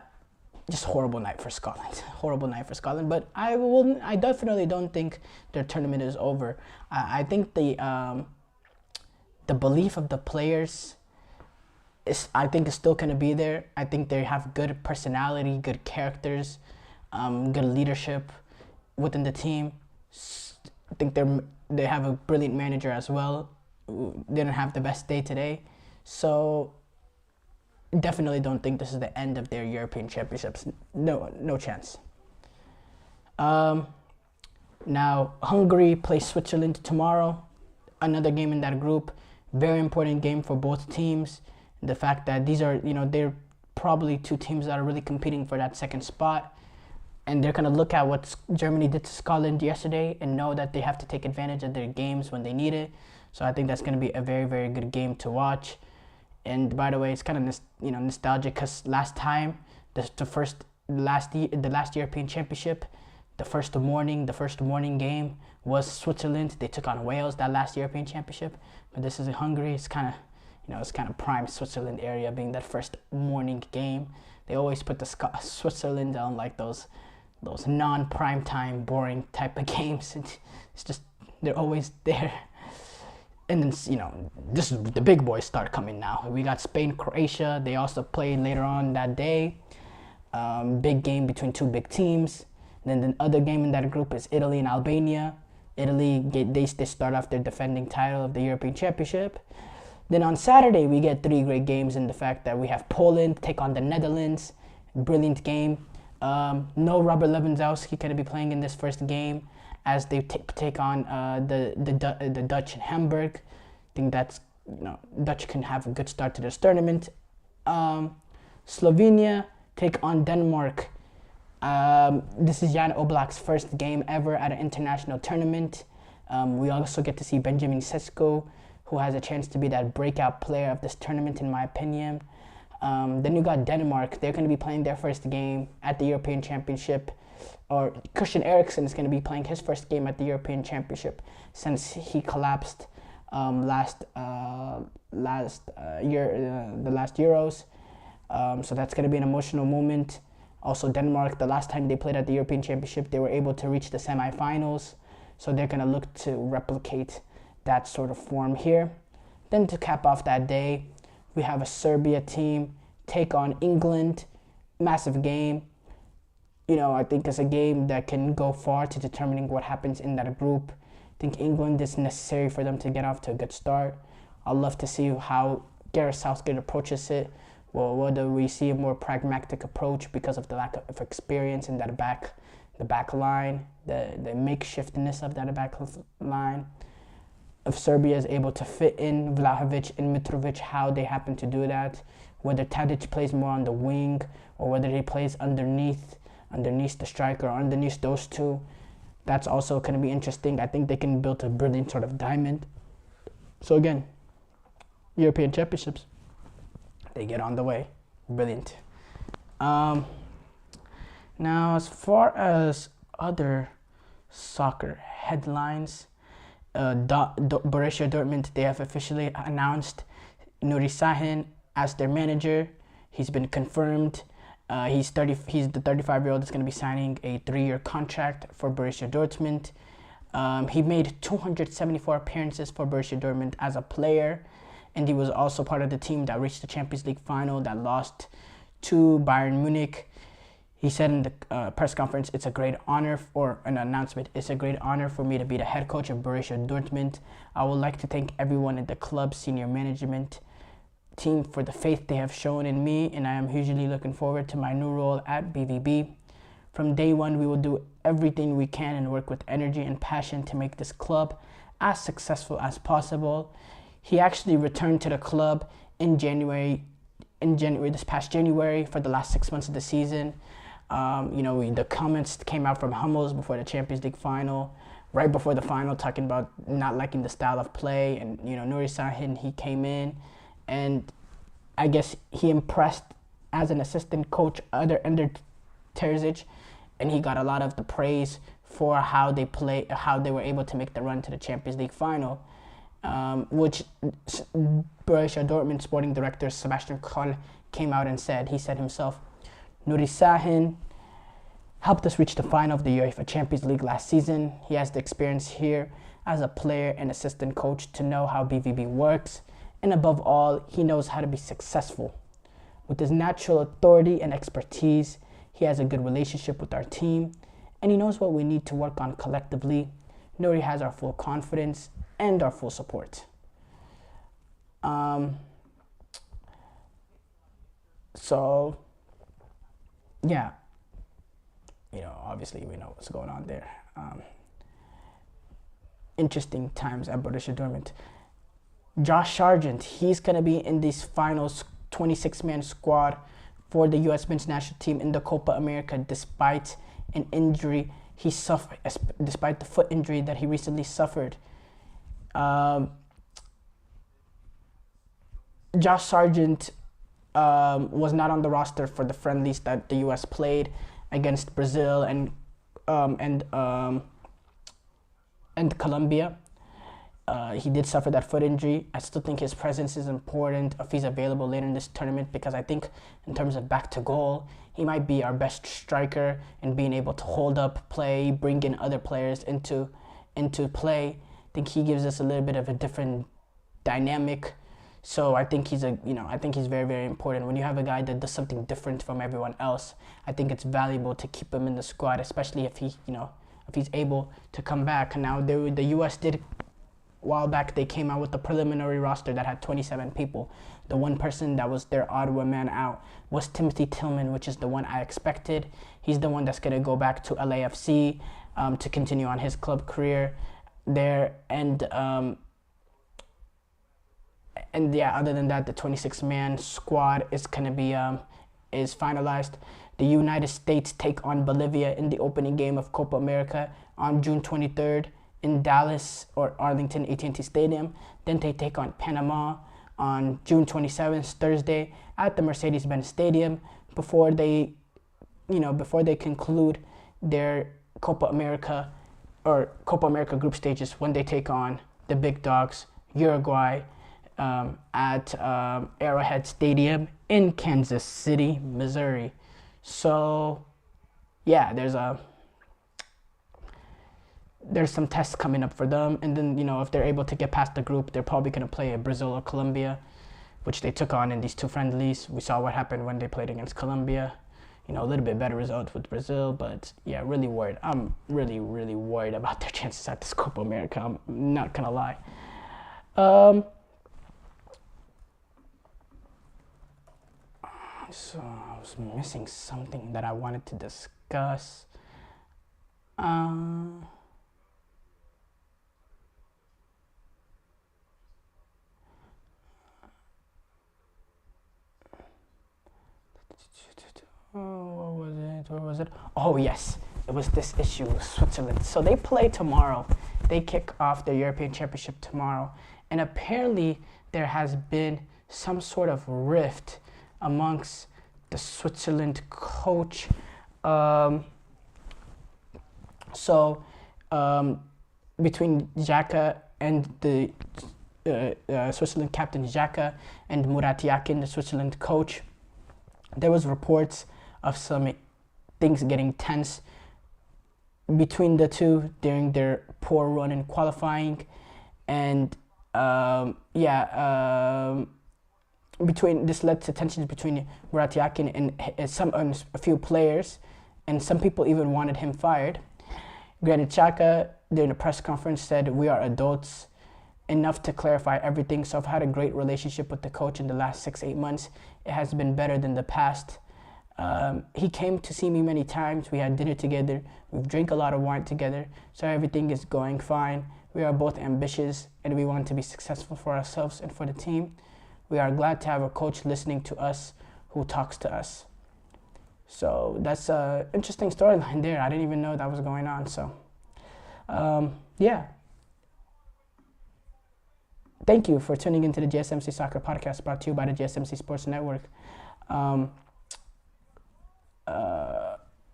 just horrible night for Scotland. But I definitely don't think their tournament is over. I think the belief of the players is still going to be there. I think they have good personality, good characters, good leadership within the team. I think they have a brilliant manager as well. Didn't have the best day today, so definitely don't think this is the end of their European Championships. No chance. Now Hungary plays Switzerland tomorrow. Another game in that group. Very important game for both teams. The fact that these are, they're probably two teams that are really competing for that second spot. And they're going to look at what Germany did to Scotland yesterday and know that they have to take advantage of their games when they need it. So I think that's going to be a very, very good game to watch. And by the way, it's kind of nostalgic, because last time, the last European Championship, the first morning game was Switzerland. They took on Wales that last European Championship. But this is in Hungary. It's kind of prime Switzerland area, being that first morning game. They always put the Switzerland on like those non-prime time, boring type of games. It's just, they're always there. And then, this is the big boys start coming now. We got Spain, Croatia. They also played later on that day. Big game between two big teams. And then the other game in that group is Italy and Albania. Italy, they start off their defending title of the European Championship. Then on Saturday, we get three great games in the fact that we have Poland take on the Netherlands. Brilliant game. No Robert Lewandowski going to be playing in this first game, as they take on the Dutch in Hamburg. I think that's, Dutch can have a good start to this tournament. Slovenia take on Denmark. This is Jan Oblak's first game ever at an international tournament. We also get to see Benjamin Sesko, who has a chance to be that breakout player of this tournament, in my opinion. Then you got Denmark. They're going to be playing their first game at the European Championship. Or Christian Eriksen is going to be playing his first game at the European Championship since he collapsed the last Euros. So that's going to be an emotional moment. Also, Denmark, the last time they played at the European Championship, they were able to reach the semifinals. So they're going to look to replicate that sort of form here. Then to cap off that day, we have a Serbia team take on England. Massive game. I think it's a game that can go far to determining what happens in that group. I think England is necessary for them to get off to a good start. I'd love to see how Gareth Southgate approaches it. Well, whether we see a more pragmatic approach because of the lack of experience in the back line, the makeshiftness of that back line. If Serbia is able to fit in Vlahovic and Mitrovic, how they happen to do that, whether Tadic plays more on the wing or whether he plays underneath the striker or underneath those two, that's also going to be interesting. I think they can build a brilliant sort of diamond. So again, European Championships, they get on the way. Brilliant. Now, as far as other soccer headlines, Borussia Dortmund, they have officially announced Nuri Sahin as their manager. He's been confirmed. He's the 35-year-old that's going to be signing a 3-year contract for Borussia Dortmund. He made 274 appearances for Borussia Dortmund as a player, and he was also part of the team that reached the Champions League final that lost to Bayern Munich. He said in the press conference, it's a great honor, or an announcement, it's a great honor for me to be the head coach of Borussia Dortmund. I would like to thank everyone in the club's senior management team for the faith they have shown in me, and I am hugely looking forward to my new role at BVB. From day one, we will do everything we can and work with energy and passion to make this club as successful as possible. He actually returned to the club in this past January for the last 6 months of the season. The comments came out from Hummels before the Champions League final, right before the final, talking about not liking the style of play. And, Nuri Sahin, he came in, and I guess he impressed as an assistant coach under Terzic, and he got a lot of the praise for how they were able to make the run to the Champions League final, which Borussia Dortmund sporting director Sebastian Kohl came out and said. He said himself, Nuri Sahin helped us reach the final of the UEFA Champions League last season. He has the experience here as a player and assistant coach to know how BVB works, and above all, he knows how to be successful. With his natural authority and expertise, he has a good relationship with our team, and he knows what we need to work on collectively. Nuri has our full confidence and our full support. Obviously we know what's going on there. Interesting times at Borussia Dortmund. Josh Sargent, he's going to be in this final 26-man squad for the U.S. men's national team in the Copa America despite an injury he suffered, despite the foot injury that he recently suffered. Josh Sargent was not on the roster for the friendlies that the U.S. played against Brazil and Colombia. He did suffer that foot injury. I still think his presence is important if he's available later in this tournament, because I think in terms of back to goal, he might be our best striker in being able to hold up play, bring in other players into play. I think he gives us a little bit of a different dynamic. So I think he's very, very important. When you have a guy that does something different from everyone else, I think it's valuable to keep him in the squad, especially if he's able to come back. Now the US did a while back, they came out with the preliminary roster that had 27 people. The one person that was their odd one man out was Timothy Tillman, which is the one I expected. He's the one that's going to go back to LAFC to continue on his club career there. Other than that, the 26-man squad is going to be is finalized. The United States take on Bolivia in the opening game of Copa America on June 23rd in Dallas or Arlington AT&T Stadium. Then they take on Panama on June 27th, Thursday, at the Mercedes-Benz Stadium before they conclude their Copa America group stages when they take on the big dogs, Uruguay, at Arrowhead Stadium in Kansas City, Missouri. So, yeah, there's some tests coming up for them, and then if they're able to get past the group, they're probably going to play Brazil or Colombia, which they took on in these two friendlies. We saw what happened when they played against Colombia. A little bit better results with Brazil, but yeah, really worried. I'm really, really worried about their chances at this Copa America. I'm not gonna lie. So I was missing something that I wanted to discuss. Where was it? Oh yes, it was this issue with Switzerland. So they play tomorrow. They kick off their European Championship tomorrow, and apparently there has been some sort of rift amongst the Switzerland coach. Between Xhaka and the Switzerland captain Xhaka and Murat Yakin, the Switzerland coach, there was reports of some things getting tense between the two during their poor run in qualifying, and this led to tensions between Murat Yakin and a few players, and some people even wanted him fired. Granit Xhaka, during a press conference, said, "We are adults enough to clarify everything, so I've had a great relationship with the coach in the last 6-8 months. It has been better than the past. He came to see me many times. We had dinner together. We've drank a lot of wine together, so everything is going fine. We are both ambitious and we want to be successful for ourselves and for the team. We are glad to have a coach listening to us who talks to us. So that's an interesting storyline there. I didn't even know that was going on. So, yeah. Thank you for tuning into the GSMC Soccer Podcast, brought to you by the GSMC Sports Network.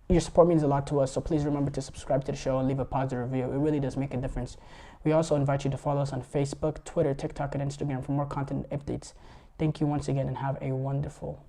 Your support means a lot to us, so please remember to subscribe to the show and leave a positive review. It really does make a difference. We also invite you to follow us on Facebook, Twitter, TikTok, and Instagram for more content updates. Thank you once again and have a wonderful